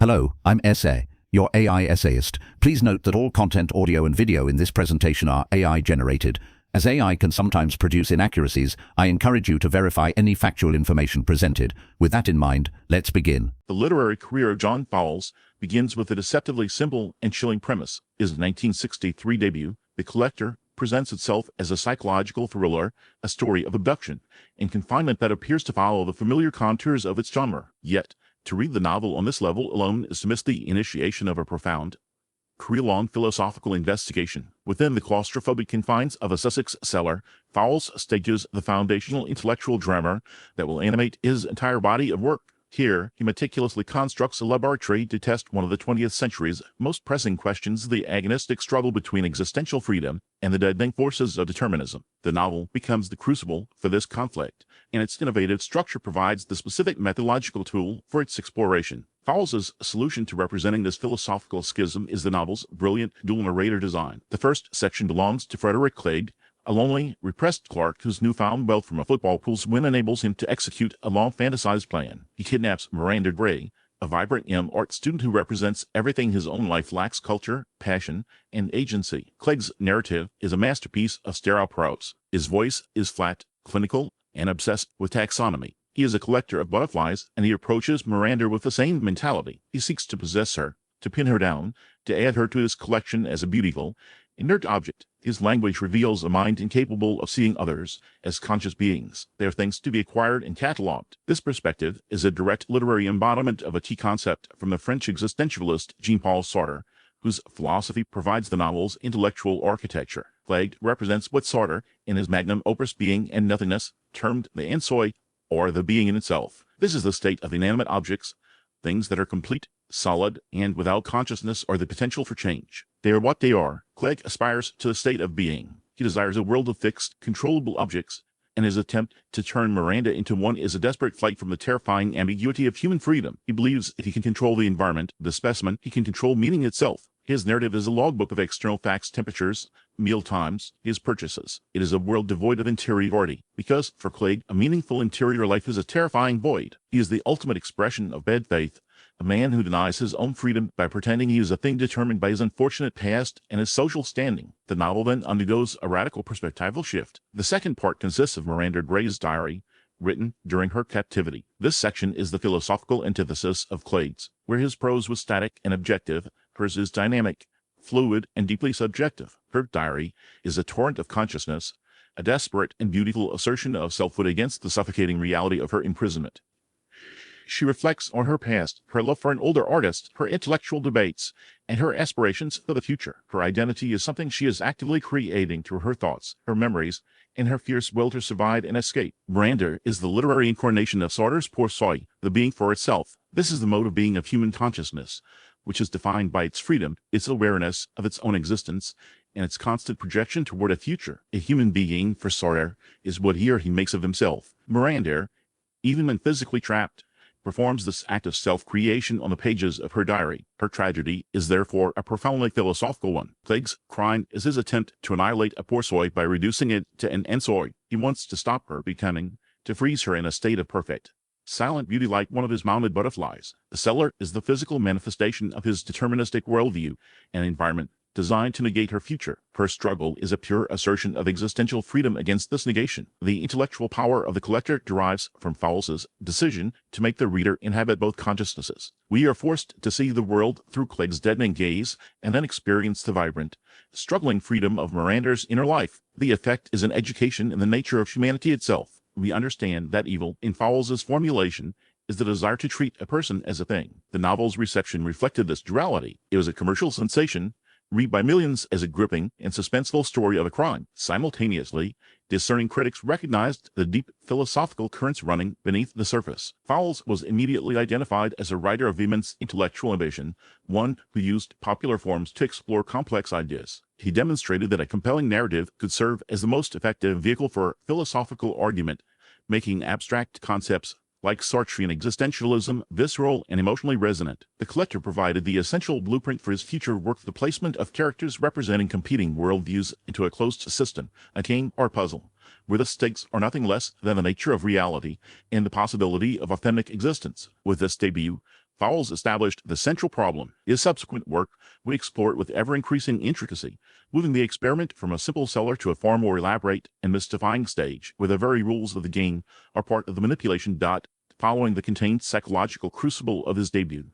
Hello, I'm Essay, your AI essayist. Please note that all content, audio and video in this presentation are AI generated. As AI can sometimes produce inaccuracies, I encourage you to verify any factual information presented. With that in mind, let's begin. The literary career of John Fowles begins with a deceptively simple and chilling premise. His 1963 debut, The Collector, presents itself as a psychological thriller, a story of abduction and confinement that appears to follow the familiar contours of its genre. Yet, to read the novel on this level alone is to miss the initiation of a profound, career-long philosophical investigation. Within the claustrophobic confines of a Sussex cellar, Fowles stages the foundational intellectual drama that will animate his entire body of work. Here, he meticulously constructs a laboratory to test one of the 20th century's most pressing questions, the agonistic struggle between existential freedom and the deadening forces of determinism. The novel becomes the crucible for this conflict, and its innovative structure provides the specific methodological tool for its exploration. Fowles's solution to representing this philosophical schism is the novel's brilliant dual narrator design. The first section belongs to Frederick Clegg, a lonely, repressed clerk whose newfound wealth from a football pool's win enables him to execute a long-fantasized plan. He kidnaps Miranda Gray, a vibrant young art student who represents everything his own life lacks: culture, passion, and agency. Clegg's narrative is a masterpiece of sterile prose. His voice is flat, clinical, and obsessed with taxonomy. He is a collector of butterflies, and he approaches Miranda with the same mentality. He seeks to possess her, to pin her down, to add her to his collection as a beautiful, inert object. His language reveals a mind incapable of seeing others as conscious beings. They are things to be acquired and catalogued. This perspective is a direct literary embodiment of a key concept from the French existentialist Jean-Paul Sartre, whose philosophy provides the novel's intellectual architecture. Clegg represents what Sartre, in his magnum opus Being and Nothingness, termed the en soi, or the being in itself. This is the state of inanimate objects, things that are complete, solid, and without consciousness or the potential for change. They are what they are. Clegg aspires to the state of being. He desires a world of fixed, controllable objects, and his attempt to turn Miranda into one is a desperate flight from the terrifying ambiguity of human freedom. He believes if he can control the environment, the specimen, he can control meaning itself. His narrative is a logbook of external facts: temperatures, meal times, his purchases. It is a world devoid of interiority, because, for Clegg, a meaningful interior life is a terrifying void. He is the ultimate expression of bad faith, a man who denies his own freedom by pretending he is a thing determined by his unfortunate past and his social standing. The novel then undergoes a radical perspectival shift. The second part consists of Miranda Gray's diary, written during her captivity. This section is the philosophical antithesis of Clegg's, where his prose was static and objective. Hers is dynamic, fluid, and deeply subjective. Her diary is a torrent of consciousness, a desperate and beautiful assertion of selfhood against the suffocating reality of her imprisonment. She reflects on her past, her love for an older artist, her intellectual debates, and her aspirations for the future. Her identity is something she is actively creating through her thoughts, her memories, and her fierce will to survive and escape. Miranda is the literary incarnation of Sartre's pour soi, the being for itself. This is the mode of being of human consciousness, which is defined by its freedom, its awareness of its own existence, and its constant projection toward a future. A human being, for Sartre, is what he or he makes of himself. Miranda, even when physically trapped, performs this act of self-creation on the pages of her diary. Her tragedy is therefore a profoundly philosophical one. Clegg's crime is his attempt to annihilate a pour soi by reducing it to an en soi. He wants to stop her becoming, to freeze her in a state of perfect, silent beauty like one of his mounted butterflies. The cellar is the physical manifestation of his deterministic worldview and environment designed to negate her future. Her struggle is a pure assertion of existential freedom against this negation. The intellectual power of the collector derives from Fowles's decision to make the reader inhabit both consciousnesses. We are forced to see the world through Clegg's deadening gaze and then experience the vibrant, struggling freedom of Miranda's inner life. The effect is an education in the nature of humanity itself. We understand that evil, in Fowles's formulation, is the desire to treat a person as a thing. The novel's reception reflected this duality. It was a commercial sensation, read by millions as a gripping and suspenseful story of a crime. Simultaneously, discerning critics recognized the deep philosophical currents running beneath the surface. Fowles was immediately identified as a writer of immense intellectual ambition, one who used popular forms to explore complex ideas. He demonstrated that a compelling narrative could serve as the most effective vehicle for philosophical argument, making abstract concepts like Sartrean existentialism visceral and emotionally resonant. The collector provided the essential blueprint for his future work: the placement of characters representing competing worldviews into a closed system, a game or puzzle, where the stakes are nothing less than the nature of reality and the possibility of authentic existence. With this debut, Fowles established the central problem. His subsequent work would explore it with ever-increasing intricacy, moving the experiment from a simple cellar to a far more elaborate and mystifying stage, where the very rules of the game are part of the manipulation. Following the contained psychological crucible of his debut,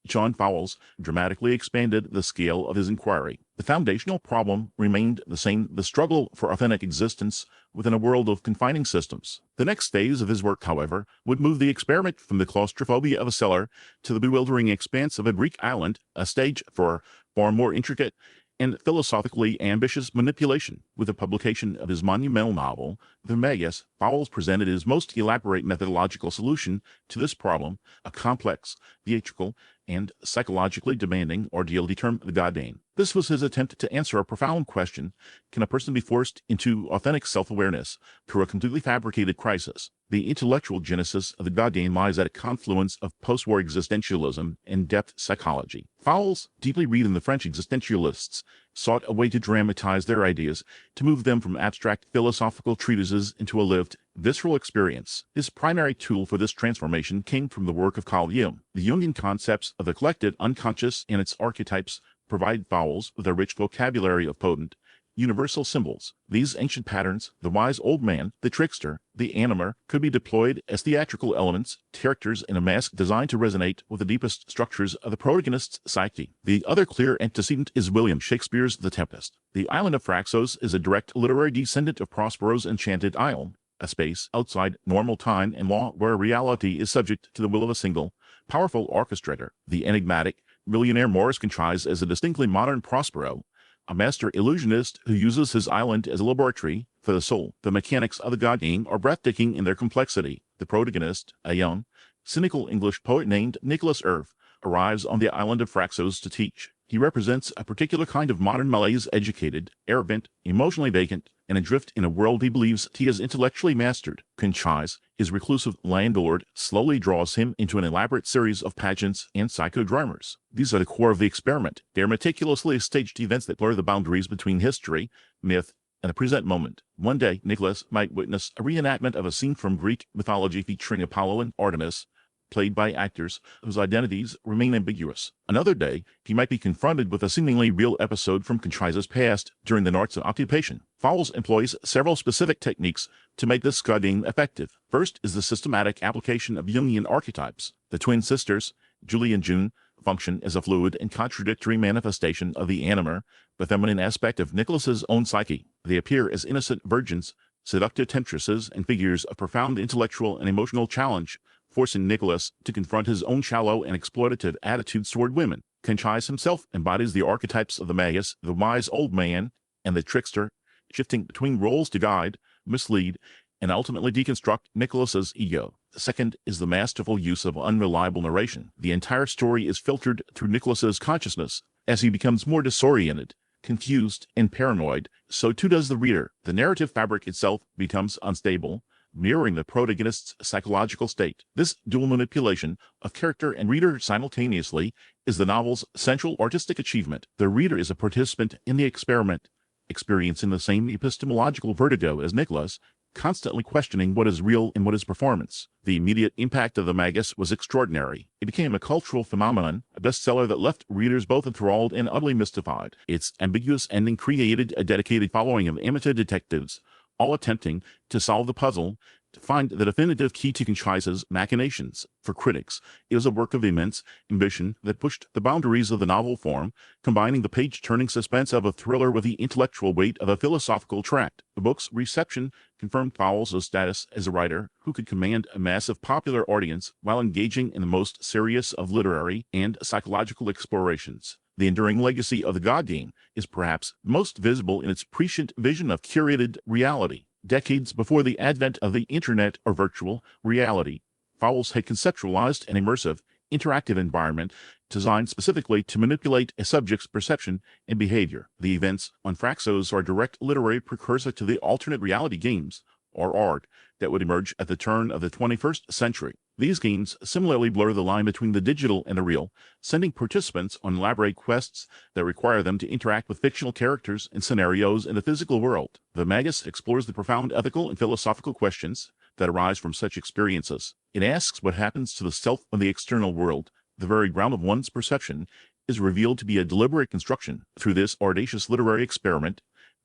John Fowles dramatically expanded the scale of his inquiry. The foundational problem remained the same: the struggle for authentic existence within a world of confining systems. The next phase of his work, however, would move the experiment from the claustrophobia of a cellar to the bewildering expanse of a Greek island, a stage for far more intricate and philosophically ambitious manipulation. With the publication of his monumental novel, The Magus, Fowles presented his most elaborate methodological solution to this problem, a complex, theatrical, and psychologically demanding ordeal termed the godgame. This was his attempt to answer a profound question: can a person be forced into authentic self-awareness through a completely fabricated crisis? The intellectual genesis of the godgame lies at a confluence of post-war existentialism and depth psychology. Fowles, deeply read in the French existentialists, sought a way to dramatize their ideas, to move them from abstract philosophical treatises into a lived, visceral experience. His primary tool for this transformation came from the work of Carl Jung. The Jungian concepts of the collected unconscious and its archetypes provide Fowles with a rich vocabulary of potent, universal symbols. These ancient patterns, the wise old man, the trickster, the animer, could be deployed as theatrical elements, characters in a mask designed to resonate with the deepest structures of the protagonist's psyche. The other clear antecedent is William Shakespeare's The Tempest. The island of Phraxos is a direct literary descendant of Prospero's enchanted isle, a space outside normal time and law where reality is subject to the will of a single, powerful orchestrator. The enigmatic, millionaire Morris contrives as a distinctly modern Prospero, a master illusionist who uses his island as a laboratory for the soul. The mechanics of the godgame are breathtaking in their complexity. The protagonist, a young, cynical English poet named Nicholas Irv, arrives on the island of Phraxos to teach. He represents a particular kind of modern Malays, educated, arrogant, emotionally vacant, and adrift in a world he believes he has intellectually mastered. Conchise, his reclusive landlord, slowly draws him into an elaborate series of pageants and psychodramas. These are the core of the experiment. They are meticulously staged events that blur the boundaries between history, myth, and the present moment. One day, Nicholas might witness a reenactment of a scene from Greek mythology featuring Apollo and Artemis, played by actors whose identities remain ambiguous. Another day, he might be confronted with a seemingly real episode from Conchise's past during the Nazi occupation. Fowles employs several specific techniques to make this godgame effective. First is the systematic application of Jungian archetypes. The twin sisters, Julie and June, function as a fluid and contradictory manifestation of the animer, the feminine aspect of Nicholas's own psyche. They appear as innocent virgins, seductive temptresses, and figures of profound intellectual and emotional challenge, forcing Nicholas to confront his own shallow and exploitative attitudes toward women. Conchise himself embodies the archetypes of the Magus, the wise old man, and the trickster, shifting between roles to guide, mislead, and ultimately deconstruct Nicholas's ego. The second is the masterful use of unreliable narration. The entire story is filtered through Nicholas's consciousness. As he becomes more disoriented, confused, and paranoid, so too does the reader. The narrative fabric itself becomes unstable, mirroring the protagonist's psychological state. This dual manipulation of character and reader simultaneously is the novel's central artistic achievement. The reader is a participant in the experiment, experiencing the same epistemological vertigo as Nicholas, constantly questioning what is real and what is performance. The immediate impact of the Magus was extraordinary. It became a cultural phenomenon, a bestseller that left readers both enthralled and utterly mystified. Its ambiguous ending created a dedicated following of amateur detectives, all attempting to solve the puzzle, to find the definitive key to Conchise's machinations. For critics, it was a work of immense ambition that pushed the boundaries of the novel form, combining the page-turning suspense of a thriller with the intellectual weight of a philosophical tract. The book's reception confirmed Fowles' status as a writer who could command a massive popular audience while engaging in the most serious of literary and psychological explorations. The enduring legacy of the godgame is perhaps most visible in its prescient vision of curated reality. Decades before the advent of the internet or virtual reality, Fowles had conceptualized an immersive, interactive environment designed specifically to manipulate a subject's perception and behavior. The events on Phraxos are a direct literary precursor to the alternate reality games, or ARG, that would emerge at the turn of the 21st century. These games similarly blur the line between the digital and the real, sending participants on elaborate quests that require them to interact with fictional characters and scenarios in the physical world. The Magus explores the profound ethical and philosophical questions that arise from such experiences. It asks what happens to the self of the external world, The very ground of one's perception is revealed to be a deliberate construction. Through this audacious literary experiment,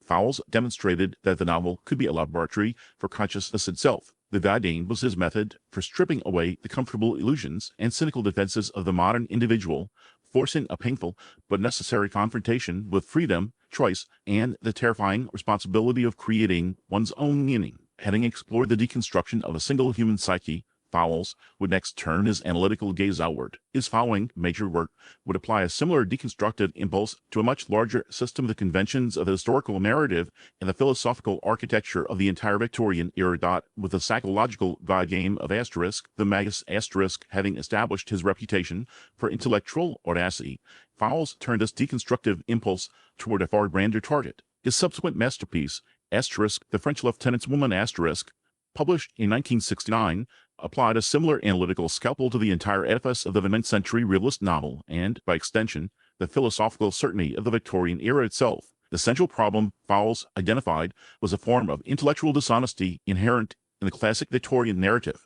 Fowles demonstrated that the novel could be a laboratory for consciousness itself. The godgame was his method for stripping away the comfortable illusions and cynical defenses of the modern individual, forcing a painful but necessary confrontation with freedom, choice, and the terrifying responsibility of creating one's own meaning. Having explored the deconstruction of a single human psyche, Fowles would next turn his analytical gaze outward. His following major work would apply a similar deconstructive impulse to a much larger system of the conventions of the historical narrative and the philosophical architecture of the entire Victorian era. With the psychological godgame of Asterisk, the Magus Asterisk having established his reputation for intellectual audacity, Fowles turned this deconstructive impulse toward a far grander target. His subsequent masterpiece, Asterisk, the French Lieutenant's Woman Asterisk, published in 1969, applied a similar analytical scalpel to the entire edifice of the 19th century realist novel and, by extension, the philosophical certainty of the Victorian era itself. The central problem Fowles identified was a form of intellectual dishonesty inherent in the classic Victorian narrative,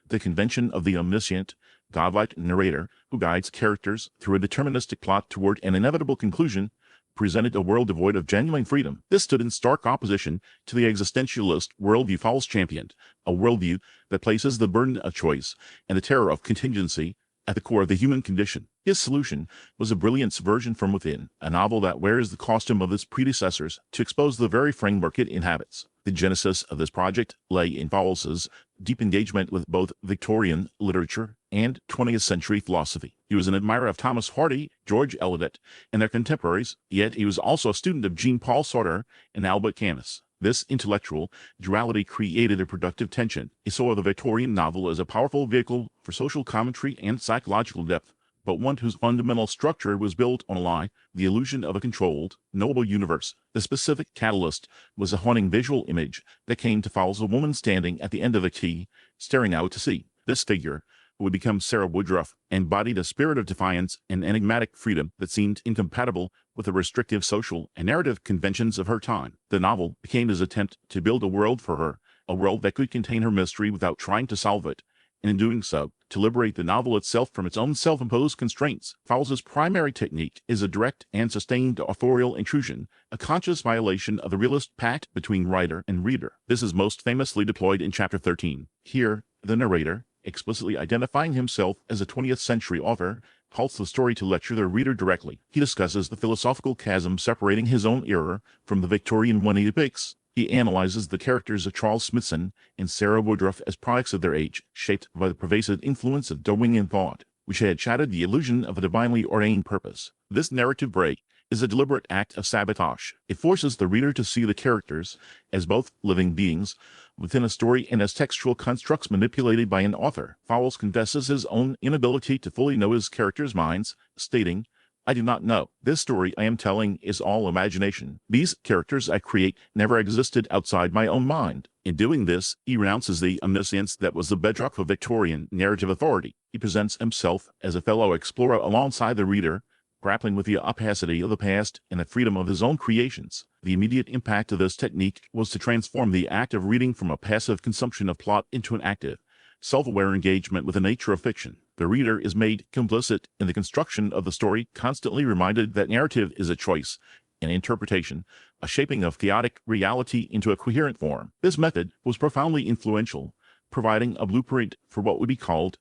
the convention of the omniscient, godlike narrator who guides characters through a deterministic plot toward an inevitable conclusion, presented a world devoid of genuine freedom. This stood in stark opposition to the existentialist worldview Fowles championed, a worldview that places the burden of choice and the terror of contingency at the core of the human condition. His solution was a brilliant subversion from within, a novel that wears the costume of its predecessors to expose the very framework it inhabits. The genesis of this project lay in Fowles's deep engagement with both Victorian literature and 20th century philosophy. He was an admirer of Thomas Hardy, George Eliot, and their contemporaries, yet he was also a student of Jean-Paul Sartre and Albert Camus. This intellectual duality created a productive tension. He saw the Victorian novel as a powerful vehicle for social commentary and psychological depth, but one whose fundamental structure was built on a lie, the illusion of a controlled, knowable universe. The specific catalyst was a haunting visual image that came to Fowles, a woman standing at the end of a quay, staring out to sea. This figure, who would become Sarah Woodruff, embodied a spirit of defiance and enigmatic freedom that seemed incompatible with the restrictive social and narrative conventions of her time. The novel became his attempt to build a world for her, a world that could contain her mystery without trying to solve it, and in doing so, to liberate the novel itself from its own self-imposed constraints. Fowles's primary technique is a direct and sustained authorial intrusion, a conscious violation of the realist pact between writer and reader. This is most famously deployed in Chapter 13. Here, the narrator, explicitly identifying himself as a 20th century author, halts the story to lecture the reader directly. He discusses the philosophical chasm separating his own era from the Victorian one he depicts. He analyzes the characters of Charles Smithson and Sarah Woodruff as products of their age, shaped by the pervasive influence of Darwinian thought, which had shattered the illusion of a divinely ordained purpose. This narrative break is a deliberate act of sabotage. It forces the reader to see the characters as both living beings within a story and as textual constructs manipulated by an author. Fowles confesses his own inability to fully know his characters' minds, stating, "I do not know. This story I am telling is all imagination. These characters I create never existed outside my own mind." In doing this, he renounces the omniscience that was the bedrock of Victorian narrative authority. He presents himself as a fellow explorer alongside the reader, grappling with the opacity of the past and the freedom of his own creations. The immediate impact of this technique was to transform the act of reading from a passive consumption of plot into an active, self-aware engagement with the nature of fiction. The reader is made complicit in the construction of the story, constantly reminded that narrative is a choice, an interpretation, a shaping of chaotic reality into a coherent form. This method was profoundly influential, providing a blueprint for what would be called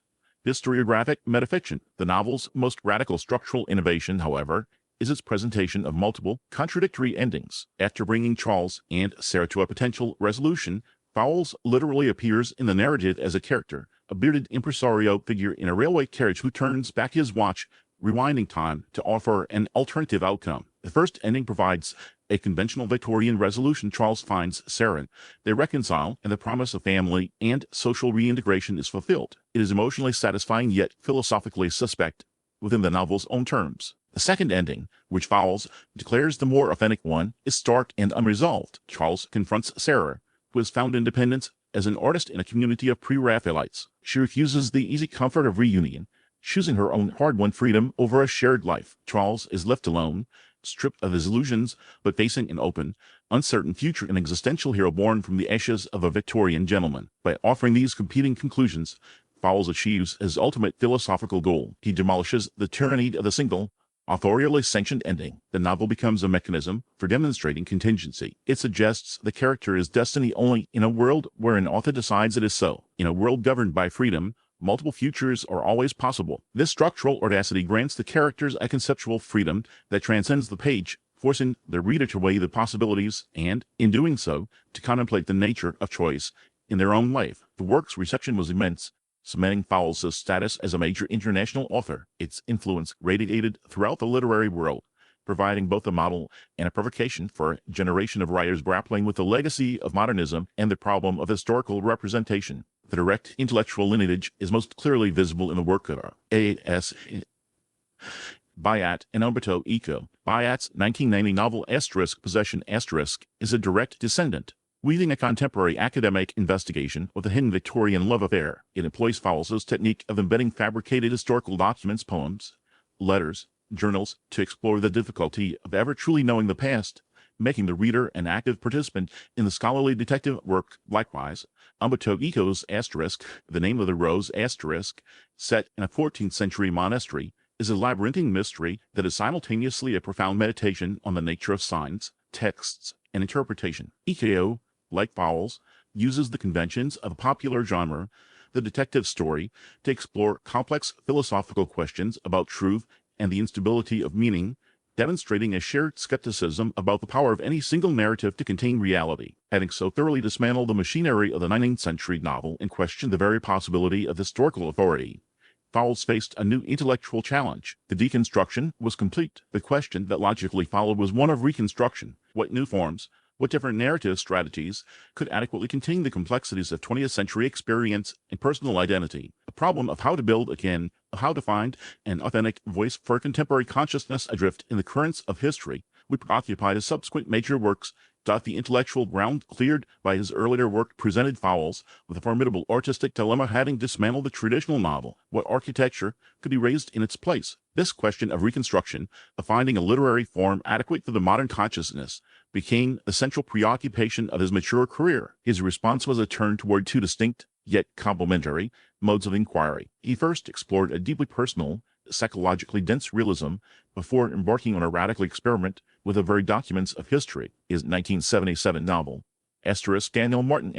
historiographic metafiction. The novel's most radical structural innovation, however, is its presentation of multiple, contradictory endings. After bringing Charles and Sarah to a potential resolution, Fowles literally appears in the narrative as a character, a bearded impresario figure in a railway carriage who turns back his watch, rewinding time to offer an alternative outcome. The first ending provides a conventional Victorian resolution. Charles finds Sarah. They reconcile, and the promise of family and social reintegration is fulfilled. It is emotionally satisfying yet philosophically suspect within the novel's own terms. The second ending, which Fowles declares the more authentic one, is stark and unresolved. Charles confronts Sarah, who has found independence as an artist in a community of pre-Raphaelites. She refuses the easy comfort of reunion, choosing her own hard-won freedom over a shared life. Charles is left alone, stripped of his illusions, but facing an open, uncertain future, an existential hero born from the ashes of a Victorian gentleman. By offering these competing conclusions, Fowles achieves his ultimate philosophical goal. He demolishes the tyranny of the single, authorially sanctioned ending. The novel becomes a mechanism for demonstrating contingency. It suggests the character is destiny only in a world where an author decides it is so. In a world governed by freedom, multiple futures are always possible. This structural audacity grants the characters a conceptual freedom that transcends the page, forcing the reader to weigh the possibilities and, in doing so, to contemplate the nature of choice in their own life. The work's reception was immense, cementing Fowles' status as a major international author. Its influence radiated throughout the literary world, providing both a model and a provocation for a generation of writers grappling with the legacy of modernism and the problem of historical representation. The direct intellectual lineage is most clearly visible in the work of A.S. Byatt and Umberto Eco. Byatt's 1990 novel Possession is a direct descendant, weaving a contemporary academic investigation with a hidden Victorian love affair. It employs Fowles' technique of embedding fabricated historical documents, poems, letters, journals, to explore the difficulty of ever truly knowing the past, making the reader an active participant in the scholarly detective work. Likewise, Umberto Eco's The Name of the Rose set in a 14th century monastery, is a labyrinthine mystery that is simultaneously a profound meditation on the nature of signs, texts, and interpretation. Eco, like Fowles, uses the conventions of a popular genre, the detective story, to explore complex philosophical questions about truth and the instability of meaning, demonstrating a shared skepticism about the power of any single narrative to contain reality. Having so thoroughly dismantled the machinery of the 19th century novel and questioned the very possibility of historical authority, Fowles faced a new intellectual challenge. The deconstruction was complete. The question that logically followed was one of reconstruction. What new forms, what different narrative strategies could adequately contain the complexities of 20th century experience and personal identity? The problem of how to build again, of how to find an authentic voice for contemporary consciousness adrift in the currents of history, would preoccupy his subsequent major works. The intellectual ground cleared by his earlier work presented Fowles with a formidable artistic dilemma. Having dismantled the traditional novel, what architecture could be raised in its place? This question of reconstruction, of finding a literary form adequate for the modern consciousness, became the central preoccupation of his mature career. His response was a turn toward two distinct, yet complementary, modes of inquiry. He first explored a deeply personal, psychologically dense realism before embarking on a radical experiment with the very documents of history. His 1977 novel, Daniel Martin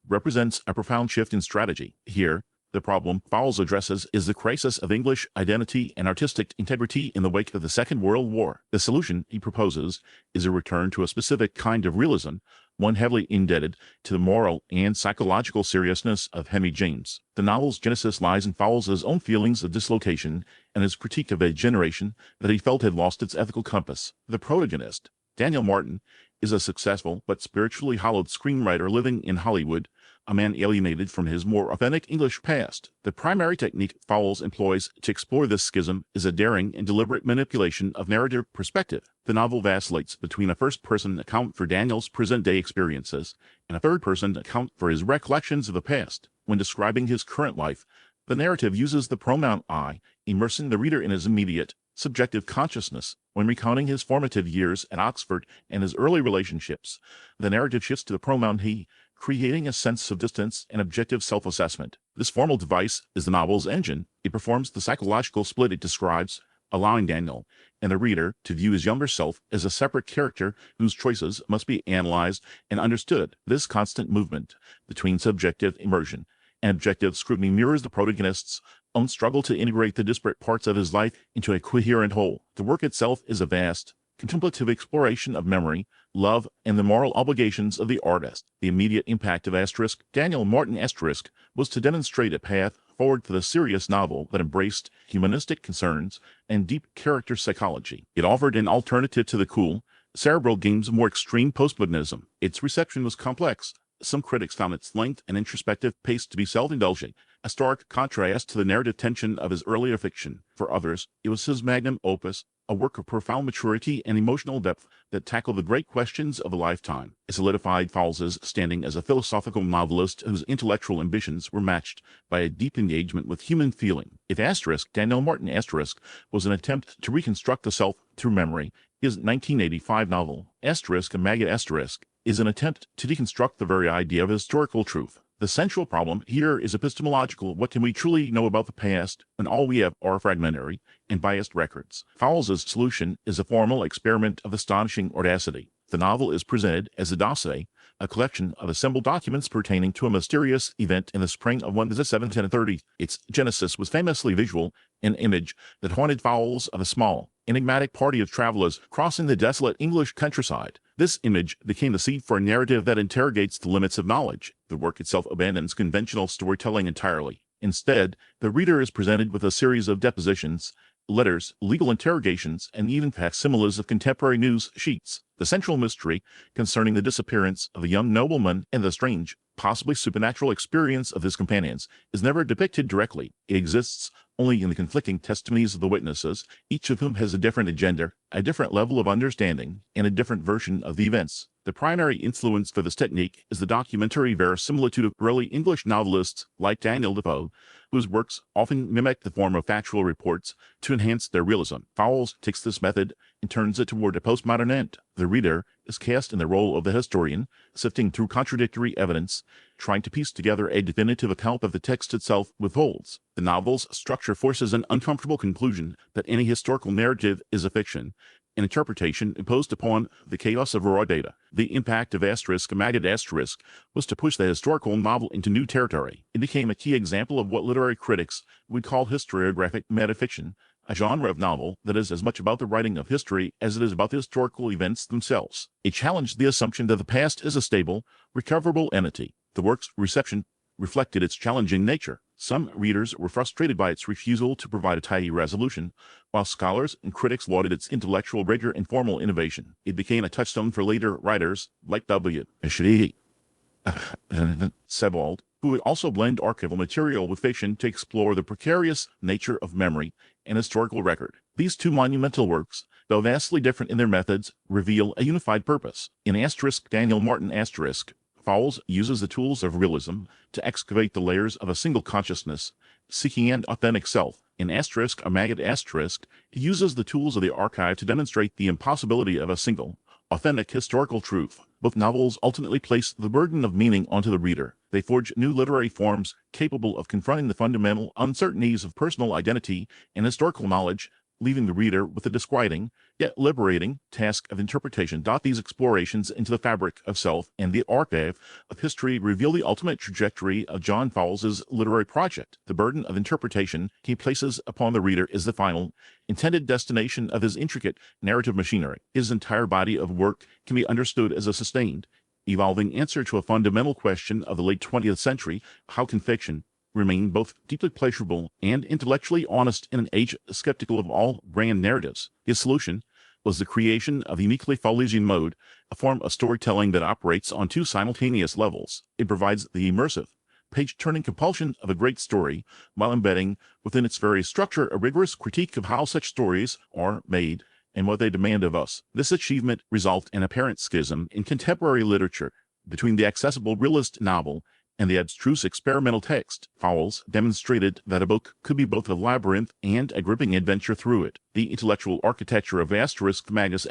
represents a profound shift in strategy. Here, the problem Fowles addresses is the crisis of English identity and artistic integrity in the wake of the Second World War. The solution he proposes is a return to a specific kind of realism, one heavily indebted to the moral and psychological seriousness of Henry James. The novel's genesis lies in Fowles' own feelings of dislocation and his critique of a generation that he felt had lost its ethical compass. The protagonist, Daniel Martin, is a successful but spiritually hollowed screenwriter living in Hollywood, a man alienated from his more authentic English past. The primary technique Fowles employs to explore this schism is a daring and deliberate manipulation of narrative perspective. The novel vacillates between a first-person account for Daniel's present-day experiences and a third-person account for his recollections of the past. When describing his current life, the narrative uses the pronoun I, immersing the reader in his immediate, subjective consciousness. When recounting his formative years at Oxford and his early relationships, the narrative shifts to the pronoun he, creating a sense of distance and objective self-assessment. This formal device is the novel's engine. It performs the psychological split it describes, allowing Daniel and the reader to view his younger self as a separate character whose choices must be analyzed and understood. This constant movement between subjective immersion and objective scrutiny mirrors the protagonist's own struggle to integrate the disparate parts of his life into a coherent whole. The work itself is a vast, contemplative exploration of memory, love, and the moral obligations of the artist. The immediate impact of Daniel Martin was to demonstrate a path forward for the serious novel that embraced humanistic concerns and deep character psychology. It offered an alternative to the cool, cerebral games of more extreme postmodernism. Its reception was complex. Some critics found its length and introspective pace to be self-indulgent, a stark contrast to the narrative tension of his earlier fiction. For others, it was his magnum opus, a work of profound maturity and emotional depth that tackled the great questions of a lifetime. It solidified Fowles' standing as a philosophical novelist whose intellectual ambitions were matched by a deep engagement with human feeling. If Daniel Martin was an attempt to reconstruct the self through memory, his 1985 novel, Magus is an attempt to deconstruct the very idea of historical truth. The central problem here is epistemological. What can we truly know about the past when all we have are fragmentary and biased records? Fowles's solution is a formal experiment of astonishing audacity. The novel is presented as a dossier, a collection of assembled documents pertaining to a mysterious event in the spring of 1730. Its genesis was famously visual, an image that haunted Fowles of a small, enigmatic party of travelers crossing the desolate English countryside. This image became the seed for a narrative that interrogates the limits of knowledge. The work itself abandons conventional storytelling entirely. Instead, the reader is presented with a series of depositions, letters, legal interrogations, and even facsimiles of contemporary news sheets. The central mystery concerning the disappearance of a young nobleman and the strange, possibly supernatural experience of his companions is never depicted directly. It exists only in the conflicting testimonies of the witnesses, each of whom has a different agenda, a different level of understanding, and a different version of the events. The primary influence for this technique is the documentary verisimilitude of early English novelists like Daniel Defoe, whose works often mimic the form of factual reports to enhance their realism. Fowles takes this method and turns it toward a postmodern end. The reader is cast in the role of the historian, sifting through contradictory evidence, trying to piece together a definitive account of the text itself with holes. The novel's structure forces an uncomfortable conclusion that any historical narrative is a fiction, an interpretation imposed upon the chaos of raw data. The impact of Magus was to push the historical novel into new territory. It became a key example of what literary critics would call historiographic metafiction, a genre of novel that is as much about the writing of history as it is about the historical events themselves. It challenged the assumption that the past is a stable, recoverable entity. The work's reception reflected its challenging nature. Some readers were frustrated by its refusal to provide a tidy resolution, while scholars and critics lauded its intellectual rigor and formal innovation. It became a touchstone for later writers like W. Sebald, who would also blend archival material with fiction to explore the precarious nature of memory and historical record. These two monumental works, though vastly different in their methods, reveal a unified purpose. In Daniel Martin Fowles uses the tools of realism to excavate the layers of a single consciousness, seeking an authentic self. In Magus, he uses the tools of the archive to demonstrate the impossibility of a single, authentic historical truth. Both novels ultimately place the burden of meaning onto the reader. They forge new literary forms capable of confronting the fundamental uncertainties of personal identity and historical knowledge, leaving the reader with the disquieting, yet liberating, task of interpretation. These explorations into the fabric of self and the archive of history reveal the ultimate trajectory of John Fowles' literary project. The burden of interpretation he places upon the reader is the final, intended destination of his intricate narrative machinery. His entire body of work can be understood as a sustained, evolving answer to a fundamental question of the late 20th century: how can fiction remain both deeply pleasurable and intellectually honest in an age skeptical of all grand narratives? His solution was the creation of the uniquely Fowlesian mode, a form of storytelling that operates on two simultaneous levels. It provides the immersive, page-turning compulsion of a great story, while embedding within its very structure a rigorous critique of how such stories are made and what they demand of us. This achievement resulted in an apparent schism in contemporary literature between the accessible realist novel and the abstruse experimental text. Fowles demonstrated that a book could be both a labyrinth and a gripping adventure through it. The intellectual architecture of Magus,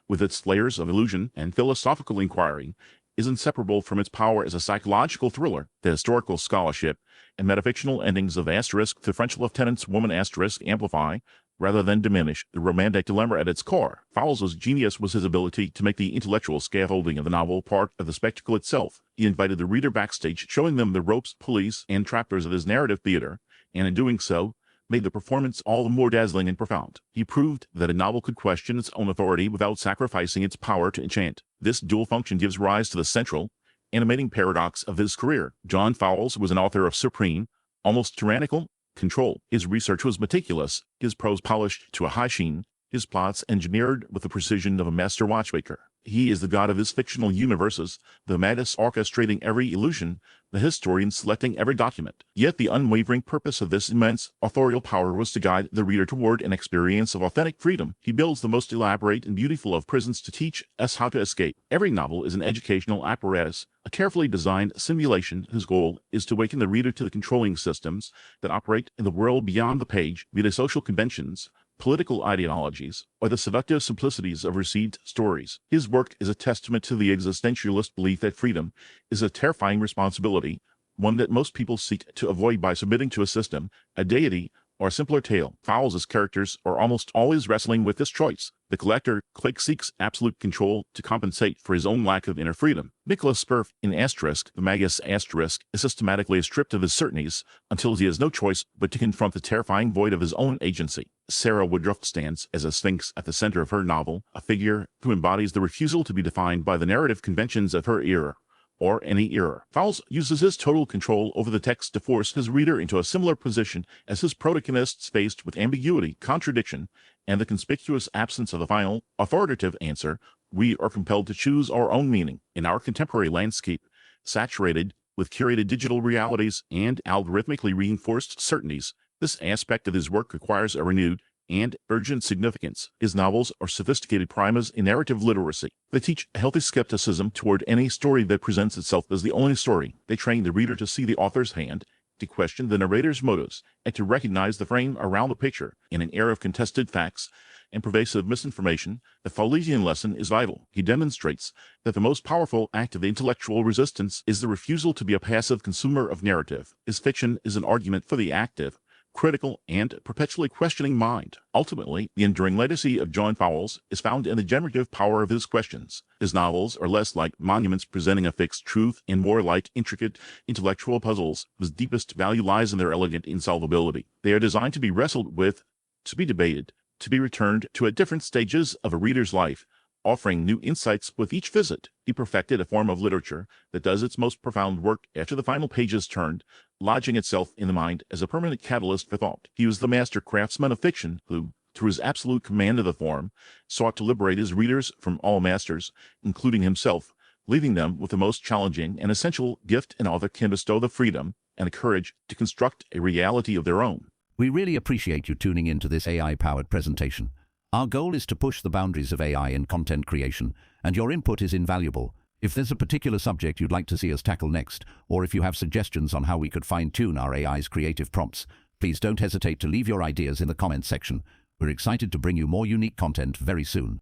with its layers of illusion and philosophical inquiry, is inseparable from its power as a psychological thriller. The historical scholarship and metafictional endings of the French lieutenant's woman amplify, rather than diminish, the romantic dilemma at its core. Fowles' genius was his ability to make the intellectual scaffolding of the novel part of the spectacle itself. He invited the reader backstage, showing them the ropes, pulleys, and trapdoors of his narrative theater, and in doing so, made the performance all the more dazzling and profound. He proved that a novel could question its own authority without sacrificing its power to enchant. This dual function gives rise to the central, animating paradox of his career. John Fowles was an author of supreme, almost tyrannical, control. His research was meticulous, his prose polished to a high sheen, his plots engineered with the precision of a master watchmaker. He is the god of his fictional universes, the Magus orchestrating every illusion, the historian selecting every document. Yet the unwavering purpose of this immense authorial power was to guide the reader toward an experience of authentic freedom. He builds the most elaborate and beautiful of prisons to teach us how to escape. Every novel is an educational apparatus, a carefully designed simulation whose goal is to awaken the reader to the controlling systems that operate in the world beyond the page, be they social conventions, political ideologies, or the seductive simplicities of received stories. His work is a testament to the existentialist belief that freedom is a terrifying responsibility, one that most people seek to avoid by submitting to a system, a deity, or a simpler tale. Fowles' characters are almost always wrestling with this choice. The collector seeks absolute control to compensate for his own lack of inner freedom. Nicholas Spurf in Asterisk, the Magus Asterisk, is systematically stripped of his certainties until he has no choice but to confront the terrifying void of his own agency. Sarah Woodruff stands as a sphinx at the center of her novel, a figure who embodies the refusal to be defined by the narrative conventions of her era, or any era. Fowles uses his total control over the text to force his reader into a similar position as his protagonists faced with ambiguity, contradiction, and the conspicuous absence of a final, authoritative answer. We are compelled to choose our own meaning. In our contemporary landscape, saturated with curated digital realities and algorithmically reinforced certainties, this aspect of his work requires a renewed and urgent significance. His novels are sophisticated primers in narrative literacy. They teach a healthy skepticism toward any story that presents itself as the only story. They train the reader to see the author's hand, to question the narrator's motives, and to recognize the frame around the picture. In an era of contested facts and pervasive misinformation, the Fowlesian lesson is vital. He demonstrates that the most powerful act of intellectual resistance is the refusal to be a passive consumer of narrative. His fiction is an argument for the active, critical, and perpetually questioning mind. Ultimately, the enduring legacy of John Fowles is found in the generative power of his questions. His novels are less like monuments presenting a fixed truth and more like intricate intellectual puzzles whose deepest value lies in their elegant insolvability. They are designed to be wrestled with, to be debated, to be returned to at different stages of a reader's life, offering new insights with each visit. He perfected a form of literature that does its most profound work after the final page is turned, lodging itself in the mind as a permanent catalyst for thought. He was the master craftsman of fiction who, through his absolute command of the form, sought to liberate his readers from all masters, including himself, leaving them with the most challenging and essential gift an author can bestow: the freedom and the courage to construct a reality of their own. We really appreciate you tuning into this AI-powered presentation. Our goal is to push the boundaries of AI in content creation, and your input is invaluable. If there's a particular subject you'd like to see us tackle next, or if you have suggestions on how we could fine-tune our AI's creative prompts, please don't hesitate to leave your ideas in the comments section. We're excited to bring you more unique content very soon.